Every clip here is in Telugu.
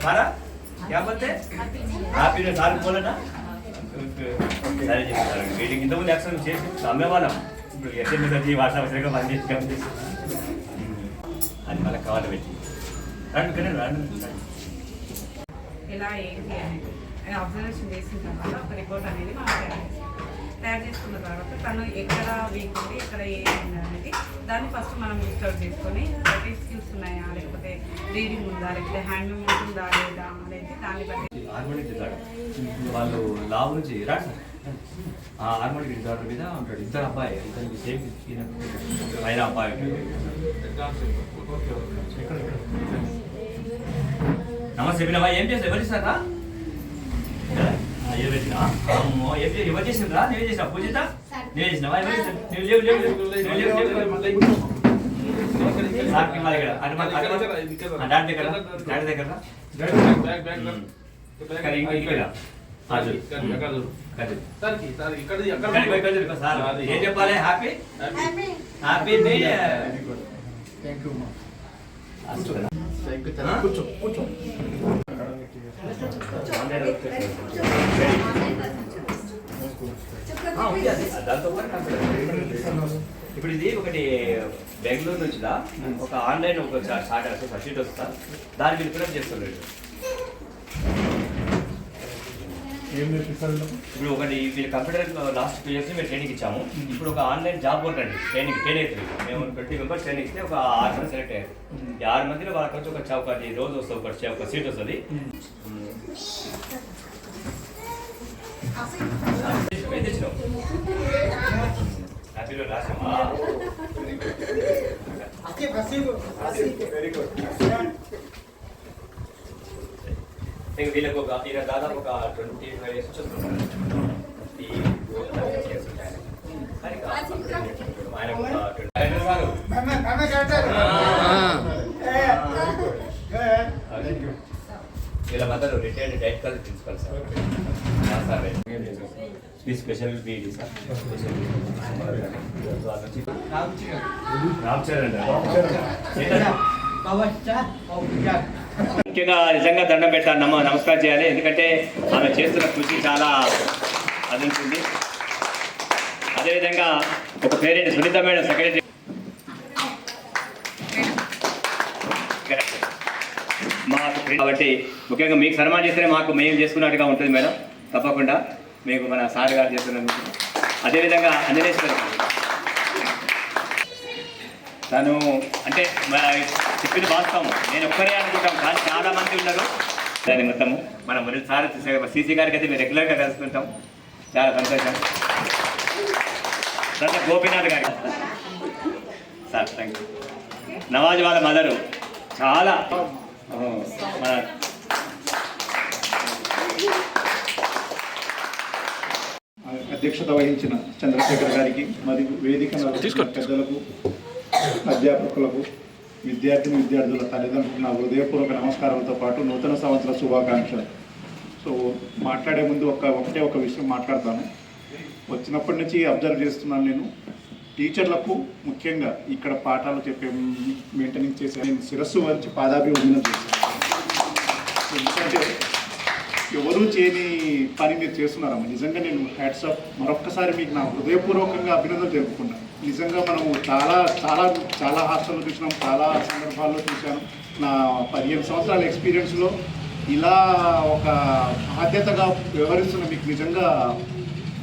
खारा क्या बोलते हैं హ్యాపీ న్యూ సార్ बोलना సరే చెప్తారు వీటికి ఇంతకుముందు యాక్షన్ చేసి అమ్మేవాళ్ళం ఇప్పుడు ఎస్ఎంఎస్ వచ్చి వాట్సాప్ సరిగ్గా బంద్ చేసి అది మళ్ళీ కావాలి పెట్టి ఇలా ఏంటి అనేది అబ్జర్వేషన్ చేసిన తర్వాత ఒక రిపోర్ట్ అనేది మనం తయారు చేసుకున్న తర్వాత తను ఎక్కడ వీక్ ఉంది ఎక్కడ ఏమైంది అనేది దాన్ని ఫస్ట్ మనం లిస్ట్ అవుట్ చేసుకొని ప్రతి స్కిల్స్ ఉన్నాయా లేకపోతే రీడింగ్ ఉందా లేకపోతే హ్యాండ్ మూమెంట్ ఉందా లేదా అనేది దాన్ని బట్టి వాళ్ళు లాభ నుంచి రాడు సార్ హార్మోనిక్ రిజార్ట్ మీద ఉంటాడు ఇద్దరు అబ్బాయి ఇద్దరికి సేఫ్ అయిన అబ్బాయి నమస్తే వినవా ఏం చేస్తావు ఎవరు ఇస్తారా ఎవరు చేసిండ్రా నువ్వే చేసినా పూజిత నువ్వే చేసినావా ఎవరు నువ్వు లేవు లేవు సార్కి మా దగ్గర డాడీ దగ్గర సార్ ఏం చెప్పాలి హ్యాపీ హ్యాపీ కూర్చో కూర్చో ఇప్పుడు ఇది ఒకటి బెంగళూరు నుంచి ఒక ఆన్లైన్ ఒక సబ్సిడీ వస్తా దాన్ని మీరు ఫిలప్ చేస్తున్నాడు ఇప్పుడు ఒకటి వీళ్ళు కంప్యూటర్ లాస్ట్ 2 years మేము ట్రైనింగ్ ఇచ్చాము ఇప్పుడు ఒక ఆన్లైన్ జాబ్ వర్క్ అండి ట్రైనింగ్ అవుతుంది మేము 20 మెంబర్స్ ట్రైనింగ్ ఇస్తే ఒక 6 మంది సెలెక్ట్ అయ్యారు ఈ 6 మందిలో వాళ్ళకి వచ్చి ఒకటి రోజు వస్తుంది ఒక సీట్ వస్తుంది హ్యాపీలో రాసామా వీళ్ళకు దాదాపు ఒక 25 years వస్తుంది వీళ్ళ mother retired diet college principal sir special BD sir ముఖ్యంగా నిజంగా దండం పెట్టాలి నమస్కారం చేయాలి ఎందుకంటే ఆమె చేస్తున్న కృషి చాలా అందించింది అదేవిధంగా ఒక పేరెంట్ సునీత మేడం సెక్రటరీ మాకు కాబట్టి ముఖ్యంగా మీకు సన్మానం చేస్తేనే మాకు మేము చేసుకున్నట్టుగా ఉంటుంది మేడం తప్పకుండా మీకు మన సార్ గారు చేస్తున్నందుకు అదేవిధంగా అంజనేశ్వరి తను అంటే చెప్పింది వాస్తవం నేను ఒక్కరే అనుకుంటాం కానీ చాలా మంది ఉన్నారు దాని మొత్తము మనం సార్ సీసీ గారికి అయితే మేము రెగ్యులర్గా కలుసుకుంటాం చాలా సంతోషం తర్వాత గోపీనాథ్ గారికి సార్ థ్యాంక్ యూ నవాజ్ వాళ్ళ మదరు చాలా మన అధ్యక్షత వహించిన చంద్రశేఖర్ గారికి మరియు వేదిక పెద్దలకు అధ్యాపకులకు విద్యార్థుల తల్లిదండ్రులకు నా హృదయపూర్వక నమస్కారాలతో పాటు నూతన సంవత్సర శుభాకాంక్షలు. సో మాట్లాడే ముందు ఒకటే ఒక విషయం మాట్లాడతాను. వచ్చినప్పటి నుంచి అబ్జర్వ్ చేస్తున్నాను నేను టీచర్లకు ముఖ్యంగా ఇక్కడ పాఠాలు చెప్పే మెయింటెనింగ్ చేసే నేను శిరస్సు వంచి పాదాభివందనం చేశాను. ఎందుకంటే ఎవరూ చేయని పని మీరు చేస్తున్నారమ్మ. నిజంగా నేను హ్యాట్సాప్ మరొక్కసారి మీకు నా హృదయపూర్వకంగా అభినందనలు తెలుపుకున్నాను. నిజంగా మనము చాలా చాలా చాలా హాస్టల్లో చూసినాం, చాలా సందర్భాల్లో చూశాను. నా 15 సంవత్సరాల ఎక్స్పీరియన్స్లో ఇలా ఒక బాధ్యతగా వ్యవహరిస్తున్న మీకు నిజంగా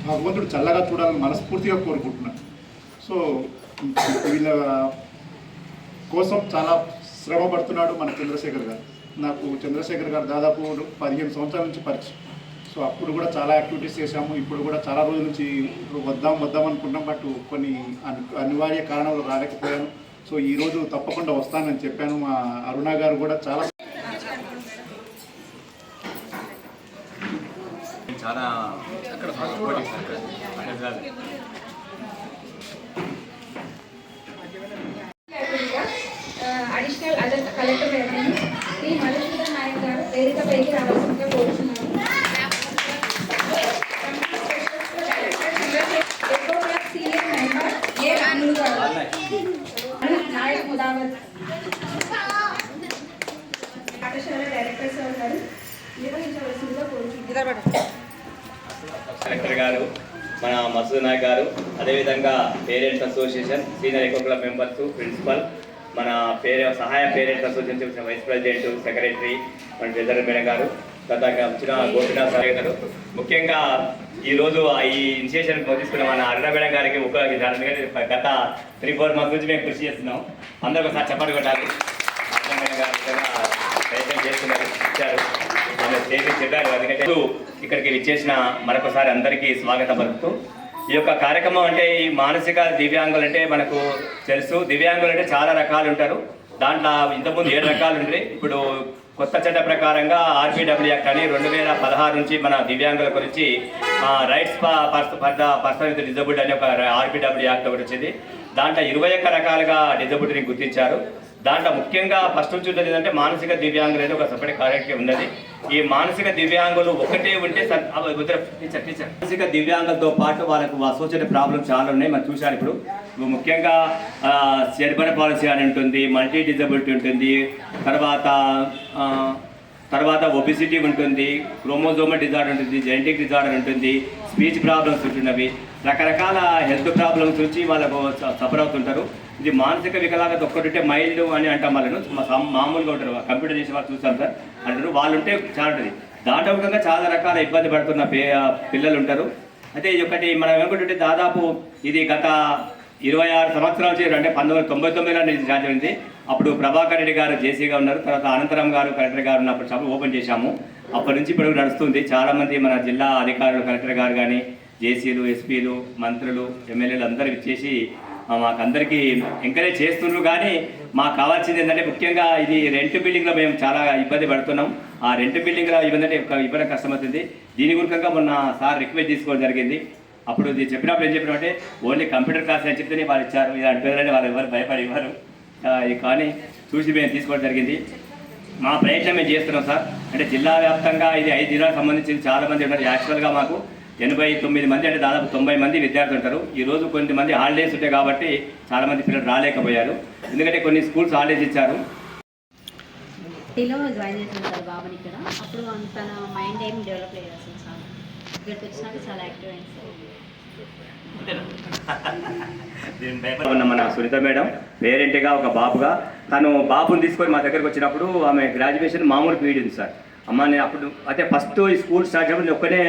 భగవంతుడు చల్లగా చూడాలని మనస్ఫూర్తిగా కోరుకుంటున్నాను. సో వీళ్ళ కోసం చాలా శ్రమ పడుతున్నాడు మన చంద్రశేఖర్ గారు. నాకు చంద్రశేఖర్ గారు దాదాపు 15 సంవత్సరాల నుంచి పరిచయం. సో అప్పుడు కూడా చాలా యాక్టివిటీస్ చేశాము. ఇప్పుడు కూడా చాలా రోజుల నుంచి వద్దాం అనుకున్నాం, బట్ కొన్ని అనివార్య కారణాలు రాలేకపోయాను. సో ఈరోజు తప్పకుండా వస్తానని చెప్పాను. మా అరుణ గారు కూడా చాలా అడిషనల్ కలెక్టర్ గారు శ్రీ మధుసూదన్ నాయక్ గారు వేదికపైకి రావాల్సిందిగా కోరుతున్నాను. సీనియర్ మెంబర్ ఏ రాములు గారు నాయక్ ముదావత్ పాఠశాల డైరెక్టర్ సార్ గారు నిర్వహించవలసిందిగా కోరుచున్నాను. కలెక్టర్ గారు, మన మసూద్ నాయక్ గారు, అదేవిధంగా parents association senior eco club members, principal, మన సహాయ parents association vice president, secretary, మన ట్రెజరర్ మేడం గారు, గతంగా వచ్చిన గోపినాథ్ సార్ గారు, ముఖ్యంగా ఈరోజు ఈ ఇనిషియేషన్ తీసుకున్న మన అరుణ మేడం గారికి గత 3-4 మంత్స్ నుంచి మేము కృషి చేస్తున్నాం. అందరూ ఒకసారి చప్పట్లు కొట్టాలి. అరుణ మేడం గారు ప్రయత్నం చేస్తున్నారు, ఇచ్చారు, చెప్పారు. ఎందుకంటే ఇక్కడికి విచ్చేసిన మరొకసారి అందరికీ స్వాగతం పలుకుతూ, ఈ యొక్క కార్యక్రమం అంటే ఈ మానసిక దివ్యాంగులు అంటే మనకు తెలుసు. దివ్యాంగులు అంటే చాలా రకాలు ఉంటారు. దాంట్లో ఇంతకుముందు 7 రకాలు ఉంటాయి. ఇప్పుడు కొత్త చట్ట ప్రకారంగా ఆర్బిడబ్ల్యూ యాక్ట్ అని 2016 నుంచి మన దివ్యాంగుల గురించి రైట్స్ పర్సన్ విత్ డిజబిలిటీ అనే ఒక ఆర్బిడబ్ల్యూ యాక్ట్ ఒకటి వచ్చింది. దాంట్లో 21 రకాలుగా డిజబిలిటీని గుర్తించారు. దాంట్లో ముఖ్యంగా ఫస్ట్ నుంచి ఉంటుంది ఏంటంటే మానసిక దివ్యాంగులు అనేది ఒక సపరేట్ కార్యక్రమం ఉన్నది. ఈ మానసిక దివ్యాంగులు ఒకటే ఉంటే మానసిక దివ్యాంగులతో పాటు వాళ్ళకు అసోసియేటెడ్ ప్రాబ్లమ్స్ చాలా ఉన్నాయి. మనం చూశాను. ఇప్పుడు ముఖ్యంగా సెర్బర్ పాలసీ అని ఉంటుంది, మల్టీ డిజబిలిటీ ఉంటుంది, తర్వాత ఒబిసిటీ ఉంటుంది, క్రోమోజోమల్ డిజార్డర్ ఉంటుంది, జెనెటిక్ డిజార్డర్ ఉంటుంది, స్పీచ్ ప్రాబ్లమ్స్ ఉంటున్నవి, రకరకాల హెల్త్ ప్రాబ్లమ్స్ నుంచి వాళ్ళకు సఫర్ అవుతుంటారు. ఇది మానసిక వికలాంగత ఒక్కటి మైల్డ్ అని అంటాం. వాళ్ళను మామూలుగా ఉంటారు, కంప్యూటర్ చేసే వాళ్ళు చూస్తాం సార్ అంటారు. వాళ్ళు ఉంటే చాలా ఉంటుంది. దాంట్లో విధంగా చాలా రకాల ఇబ్బంది పడుతున్న పిల్లలు ఉంటారు. అయితే ఇది ఒకటి మనం ఏమనుకుంటుంటే దాదాపు ఇది గత 26 సంవత్సరాల నుంచి అంటే 1999లో ఇది స్టార్ట్ అయింది. అప్పుడు ప్రభాకర్ రెడ్డి గారు జేసీగా ఉన్నారు. తర్వాత అనంతరం గారు కలెక్టర్ గారు ఉన్నప్పుడు షాప్ ఓపెన్ చేశాము. అప్పటి నుంచి ఇప్పుడు నడుస్తుంది. చాలామంది మన జిల్లా అధికారులు, కలెక్టర్ గారు కానీ, జేసీలు, ఎస్పీలు, మంత్రులు, ఎమ్మెల్యేలు అందరూ ఇచ్చేసి మాకందరికీ ఎంకరేజ్ చేస్తున్నారు. కానీ మాకు కావాల్సింది ఏంటంటే ముఖ్యంగా ఇది రెంట్ బిల్డింగ్లో మేము చాలా ఇబ్బంది పడుతున్నాం. ఆ రెంట్ బిల్డింగ్లో ఇబ్బంది కష్టమవుతుంది. దీని గురికంగా మొన్న సార్ రిక్వెస్ట్ తీసుకోవడం జరిగింది. అప్పుడు ఇది చెప్పినప్పుడు ఏం చెప్పినామంటే ఓన్లీ కంప్యూటర్ క్లాస్ అని చెప్తేనే వాళ్ళు ఇచ్చారు. ఇది అంటారని వాళ్ళు ఎవరు భయపడి ఇవ్వరు. కానీ చూసి మేము తీసుకోవడం జరిగింది. మా ప్రయత్నం మేము చేస్తున్నాం సార్. అంటే జిల్లా వ్యాప్తంగా ఇది 5 జిల్లాలకు సంబంధించి చాలామంది ఉన్నారు. యాక్చువల్గా మాకు 89 మంది అంటే దాదాపు 90 మంది విద్యార్థులు ఉంటారు. ఈరోజు కొంతమంది హాలిడేస్ ఉంటాయి కాబట్టి చాలామంది పిల్లలు రాలేకపోయారు. ఎందుకంటే కొన్ని స్కూల్స్ హాలిడేస్ ఇచ్చారు. టీలో జాయిన్ చేసిన బాబుని ఇక్కడ అప్పుడు తన మైండ్ ఏం డెవలప్ లేదు అసలు. చాలా ఇక్కడికి వచ్చినాక చాలా యాక్టివ్ అయింది ఉన్న మన సునీత మేడం పేరెంట్గా ఒక బాబుగా తను బాబుని తీసుకొని మా దగ్గరకు వచ్చినప్పుడు ఆమె గ్రాడ్యుయేషన్ మామూలు బీఈడీ ఉంది సార్. అమ్మ నేను అప్పుడు అయితే ఫస్ట్ ఈ స్కూల్ స్టార్ట్ చేయడం నేను ఒక్కనే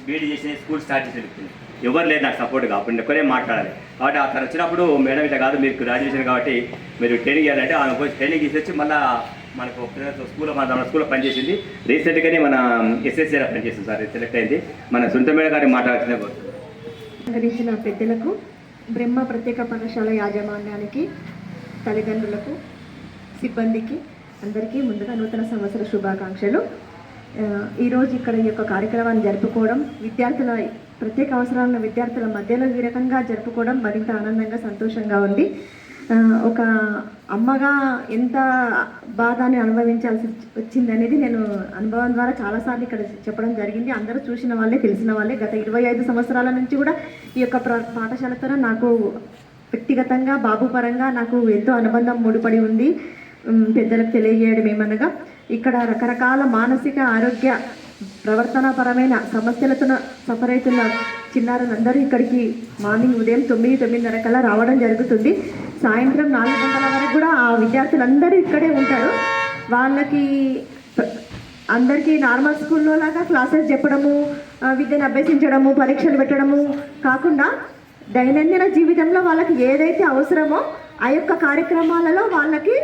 బీఈడీ చేసిన స్కూల్ స్టార్ట్ చేసి ఎవరు లేదు నాకు సపోర్ట్గా. అప్పుడు నేను ఒక్కనే మాట్లాడాలి. కాబట్టి అతను వచ్చినప్పుడు మేడం ఇట్లా కాదు మీరు గ్రాడ్యుయేషన్ కాబట్టి మీరు ట్రైనింగ్ ఇవ్వాలంటే ఆమె పోయి ట్రైనింగ్ ఇచ్చి మళ్ళీ మనకు స్కూల్లో మన స్కూల్లో పనిచేసింది. రీసెంట్గానే మన ఎస్ఎస్సీలో పనిచేస్తుంది సార్, సెలెక్ట్ అయింది. మన సునీత మేడం గారి మాట్లాడుతున్న సహకరించిన పెద్దలకు, బ్రహ్మ ప్రత్యేక పాఠశాల యాజమాన్యానికి, తల్లిదండ్రులకు, సిబ్బందికి అందరికీ ముందుగా నూతన సంవత్సర శుభాకాంక్షలు. ఈరోజు ఇక్కడ ఈ యొక్క కార్యక్రమాన్ని జరుపుకోవడం, విద్యార్థుల ప్రత్యేక అవసరాలను విద్యార్థుల మధ్యలో ఈ రకంగా జరుపుకోవడం మరింత ఆనందంగా, సంతోషంగా ఉంది. ఒక అమ్మగా ఎంత బాధని అనుభవించాల్సి వచ్చిందనేది నేను అనుభవం ద్వారా చాలాసార్లు ఇక్కడ చెప్పడం జరిగింది. అందరూ చూసిన వాళ్ళే, తెలిసిన వాళ్ళే. గత 25 సంవత్సరాల నుంచి కూడా ఈ యొక్క పాఠశాలతో నాకు వ్యక్తిగతంగా, బాబు పరంగా నాకు ఎంతో అనుబంధం ముడిపడి ఉంది. పెద్దలకు తెలియజేయడం ఏమనగా ఇక్కడ రకరకాల మానసిక ఆరోగ్య ప్రవర్తనాపరమైన సమస్యలతో సఫర్ అవుతున్న చిన్నారులందరూ ఇక్కడికి మార్నింగ్ ఉదయం 9-9:30 కల్లా రావడం జరుగుతుంది. సాయంత్రం 4 గంటల వరకు కూడా ఆ విద్యార్థులందరూ ఇక్కడే ఉంటారు. వాళ్ళకి అందరికీ నార్మల్ స్కూల్లో లాగా క్లాసెస్ చెప్పడము, విద్యను అభ్యసించడము, పరీక్షలు పెట్టడము కాకుండా దైనందిన జీవితంలో వాళ్ళకి ఏదైతే అవసరమో ఆ యొక్క కార్యక్రమాలలో వాళ్ళకి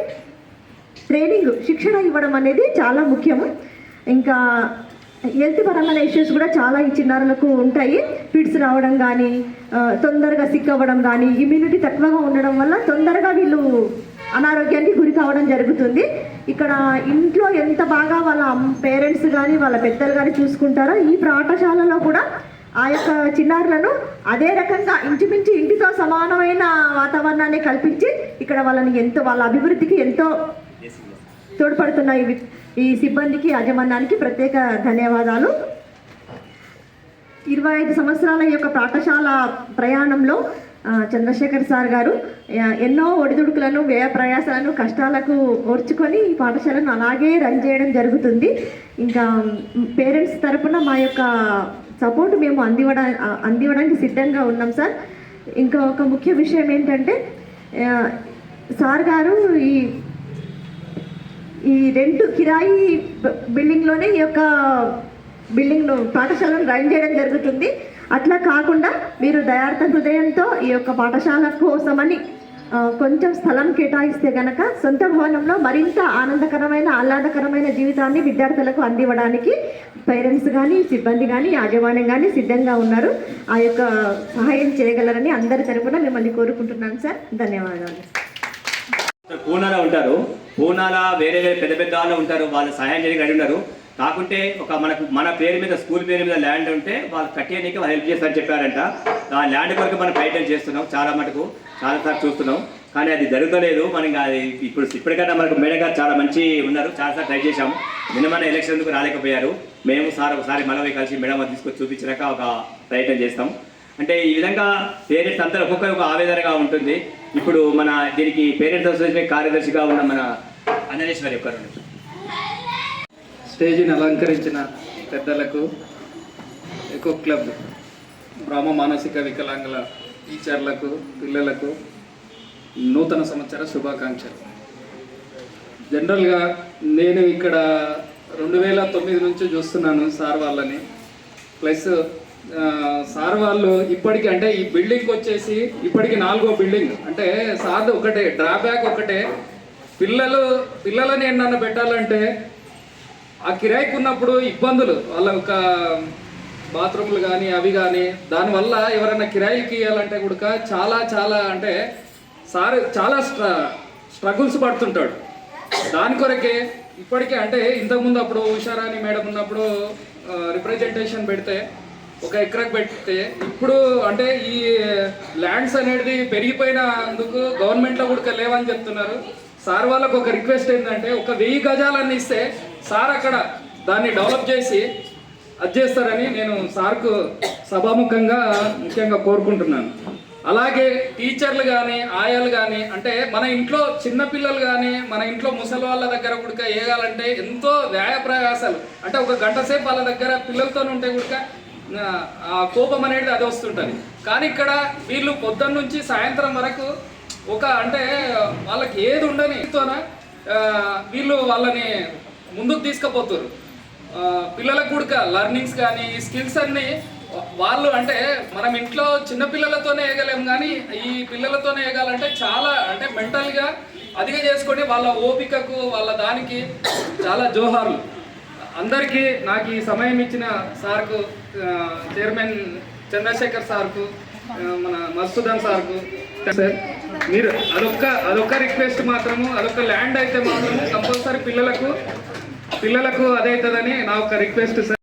ట్రైనింగ్, శిక్షణ ఇవ్వడం అనేది చాలా ముఖ్యము. ఇంకా హెల్త్ పరమైన ఇష్యూస్ కూడా చాలా ఈ చిన్నారులకు ఉంటాయి. ఫిట్స్ రావడం కానీ, తొందరగా సిక్ అవ్వడం కానీ, ఇమ్యూనిటీ తక్కువగా ఉండడం వల్ల తొందరగా వీళ్ళు అనారోగ్యానికి గురి కావడం జరుగుతుంది. ఇక్కడ ఇంట్లో ఎంత బాగా వాళ్ళ పేరెంట్స్ కానీ వాళ్ళ పెద్దలు కానీ చూసుకుంటారో ఈ పాఠశాలలో కూడా ఆ యొక్క చిన్నారులను అదే రకంగా ఇంచుమించు ఇంటితో సమానమైన వాతావరణాన్ని కల్పించి ఇక్కడ వాళ్ళని ఎంతో, వాళ్ళ అభివృద్ధికి ఎంతో తోడ్పడుతున్న ఈ సిబ్బందికి, యాజమాన్యానికి ప్రత్యేక ధన్యవాదాలు. 25 సంవత్సరాల యొక్క పాఠశాల ప్రయాణంలో చంద్రశేఖర్ సార్ గారు ఎన్నో ఒడిదుడుకులను వ్యయ ప్రయాసాలను కష్టాలకు ఓర్చుకొని ఈ పాఠశాలను అలాగే రన్ చేయడం జరుగుతుంది. ఇంకా పేరెంట్స్ తరపున మా యొక్క సపోర్ట్ మేము అందివ్వడానికి సిద్ధంగా ఉన్నాం సార్. ఇంకా ఒక ముఖ్య విషయం ఏంటంటే సార్ గారు ఈ రెంట్ కిరాయి బిల్డింగ్లోనే ఈ యొక్క బిల్డింగ్ను పాఠశాలను రన్ చేయడం జరుగుతుంది. అట్లా కాకుండా మీరు దయార్థ హృదయంతో ఈ యొక్క పాఠశాల కోసమని కొంచెం స్థలం కేటాయిస్తే గనక సొంత భవనంలో మరింత ఆహ్లాదకరమైన జీవితాన్ని విద్యార్థులకు అందివ్వడానికి పేరెంట్స్ కానీ సిబ్బంది కానీ యాజమాన్యం కానీ సిద్ధంగా ఉన్నారు. ఆ యొక్క సహాయం చేయగలరని అందరి తరపున మిమ్మల్ని కోరుకుంటున్నాను సార్. ధన్యవాదాలు. పూనాలో ఉంటారు, పూనాలో వేరే పెద్ద పెద్ద వాళ్ళు ఉంటారు, వాళ్ళు సహాయం చేయడానికి రెడీ ఉన్నారు. కాకుంటే మన పేరు మీద స్కూల్ పేరు మీద ల్యాండ్ ఉంటే వాళ్ళు కట్టేయడానికి వాళ్ళు హెల్ప్ చేస్తారని చెప్పారంట. ఆ ల్యాండ్ కొరకు మనం ప్రయత్నం చేస్తున్నాం, చాలాసార్లు చూస్తున్నాం, కానీ అది జరుగుతలేదు. మనం అది ఇప్పటికన్నా మనకు మేడం గారు చాలా మంచి ఉన్నారు, చాలాసార్లు ట్రై చేశాము. నిన్న ఎలక్షన్కు రాలేకపోయారు. మేము ఒకసారి మనమే కలిసి మేడం తీసుకొచ్చి చూపించాక ఒక ప్రయత్నం చేస్తాం. అంటే ఈ విధంగా పేరెంట్స్ అంతా ఒక్కొక్కరు ఒక ఆవేదనగా ఉంటుంది. ఇప్పుడు మన దీనికి పేరెంట్స్ అసోసియేషన్ కార్యదర్శిగా ఉన్న మన అంజనేశ్వరి ఒక్కరు స్టేజీని అలంకరించిన పెద్దలకు, ఎకో క్లబ్ బ్రహ్మ మానసిక వికలాంగుల టీచర్లకు, పిల్లలకు నూతన సంవత్సర శుభాకాంక్షలు. జనరల్గా నేను ఇక్కడ 2009 నుంచి చూస్తున్నాను సార్ వాళ్ళని. ప్లస్ సార్ వాళ్ళు ఇప్పటికి అంటే ఈ బిల్డింగ్ వచ్చేసి ఇప్పటికి 4వ బిల్డింగ్. అంటే సార్ ఒకటే డ్రాబ్యాక్ ఒకటే, పిల్లలని ఎన్నన్నా పెట్టాలంటే ఆ కిరాయికి ఉన్నప్పుడు ఇబ్బందులు, వాళ్ళ ఒక బాత్రూమ్లు కానీ అవి కానీ, దానివల్ల ఎవరైనా కిరాయికి ఇవ్వాలంటే కూడా చాలా అంటే సార్ చాలా స్ట్రగుల్స్ పడుతుంటాడు. దాని కొరకే ఇప్పటికే అంటే ఇంతకుముందు అప్పుడు ఉషారాణి మేడం ఉన్నప్పుడు రిప్రజెంటేషన్ పెడితే 1 ఎకరాకు పెడితే, ఇప్పుడు అంటే ఈ ల్యాండ్స్ అనేది పెరిగిపోయినందుకు గవర్నమెంట్లో కూడా లేవని చెప్తున్నారు. సార్ వాళ్ళకు ఒక రిక్వెస్ట్ ఏంటంటే 1000 గజాలన్నీ ఇస్తే సార్ అక్కడ దాన్ని డెవలప్ చేసి అది చేస్తారని నేను సార్కు సభాముఖంగా ముఖ్యంగా కోరుకుంటున్నాను. అలాగే టీచర్లు కానీ ఆయాలు కానీ అంటే మన ఇంట్లో చిన్నపిల్లలు కానీ మన ఇంట్లో ముసలి వాళ్ళ దగ్గర కూడా వేయాలంటే ఎంతో వ్యయ ప్రయాసాలు. అంటే 1 గంట సేపు వాళ్ళ దగ్గర పిల్లలతో ఉంటే కూడా ఆ కోపం అనేది అది వస్తుంటుంది. కానీ ఇక్కడ వీళ్ళు పొద్దున్న నుంచి సాయంత్రం వరకు అంటే వాళ్ళకి ఏది ఉండని వీళ్ళు వాళ్ళని ముందుకు తీసుకుపోతారు. పిల్లలకు కూడా లర్నింగ్స్ కానీ స్కిల్స్ అన్నీ వాళ్ళు అంటే మనం ఇంట్లో చిన్నపిల్లలతోనే వేయగలేము, కానీ ఈ పిల్లలతోనే వేయగాలంటే చాలా అంటే మెంటల్గా అదిగా చేసుకొని వాళ్ళ ఓపికకు వాళ్ళ దానికి చాలా జోహార్లు. అందరికీ నాకు ఈ సమయం ఇచ్చిన సార్కు, చైర్మన్ చంద్రశేఖర్ సార్కు, మన మధుసూదన్ సార్కు సార్, మీరు అదొక్క రిక్వెస్ట్ మాత్రము, అదొక ల్యాండ్ అయితే మాత్రము కంపల్సరీ పిల్లలకు అదవుతుందని నా ఒక రిక్వెస్ట్ సార్.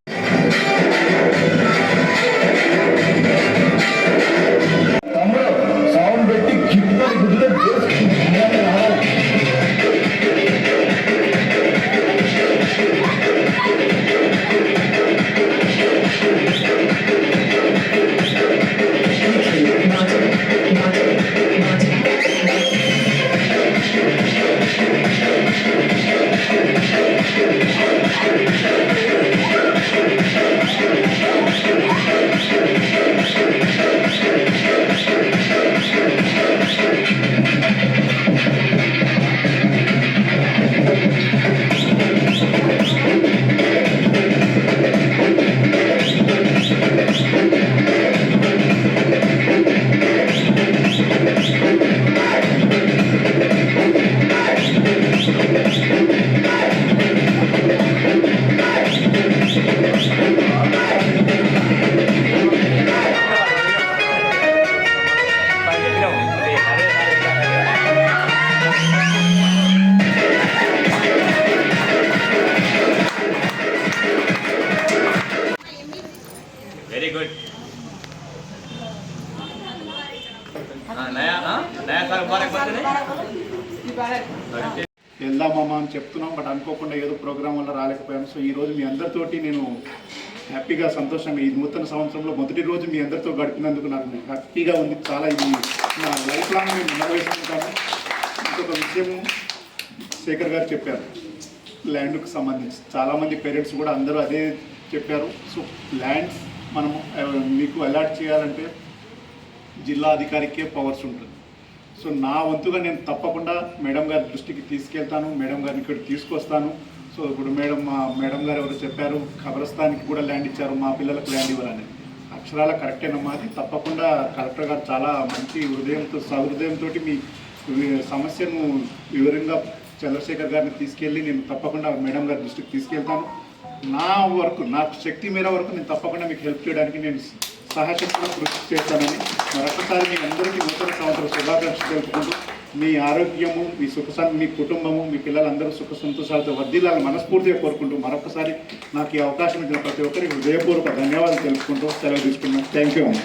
Very good. నయా సార్ వెళ్దామమ్మా అని చెప్తున్నాం, బట్ అనుకోకుండా ఏదో ప్రోగ్రామ్ వల్ల రాలేకపోయాను. సో ఈరోజు మీ అందరితోటి నేను హ్యాపీగా సంతోషంగా ఈ నూతన సంవత్సరంలో మొదటి రోజు మీ అందరితో గడిపినందుకు నాకు హ్యాపీగా ఉంది. చాలా ఇది నా లైఫ్ లాంగ్ నేను నెరవేర్చుకుంటాను. ఇంకొక విషయము శేఖర్ గారు చెప్పారు ల్యాండ్కు సంబంధించి, చాలామంది పేరెంట్స్ కూడా అందరూ అదే చెప్పారు. సో ల్యాండ్స్ మనము మీకు అలాట్ చేయాలంటే జిల్లా అధికారికే పవర్స్ ఉంటుంది. సో నా వంతుగా నేను తప్పకుండా మేడం గారి దృష్టికి తీసుకెళ్తాను, మేడం గారిని ఇక్కడ తీసుకొస్తాను. సో ఇప్పుడు మేడం గారు ఎవరు చెప్పారు ఖబరస్థానికి కూడా ల్యాండ్ ఇచ్చారు, మా పిల్లలకు ల్యాండ్ ఇవ్వాలని. అక్షరాల కరెక్టేనమ్మా అది. తప్పకుండా కలెక్టర్ గారు చాలా మంచి సహృదయంతో మీ సమస్యను వివరంగా చంద్రశేఖర్ గారిని తీసుకెళ్ళి నేను తప్పకుండా మేడం గారి దృష్టికి తీసుకెళ్తాను. నా వరకు నాకు శక్తి మేర వరకు నేను తప్పకుండా మీకు హెల్ప్ చేయడానికి నేను సహాయశక్తిగా కృషి చేస్తానని మరొకసారి మీ అందరికీ నూతన సంవత్సరం శుభాకాంక్షలు తెలుపుకుంటూ మీ ఆరోగ్యము, మీ కుటుంబము, మీ పిల్లలందరూ సుఖ సంతోషాలతో వర్ధిల్లాలని మనస్ఫూర్తిగా కోరుకుంటూ మరొకసారి నాకు ఈ అవకాశం ఇచ్చిన ప్రతి ఒక్కరికి హృదయపూర్వక ధన్యవాదాలు తెలుపుకుంటూ సెలవు తీసుకున్నాను. థ్యాంక్ యూ అమ్మ.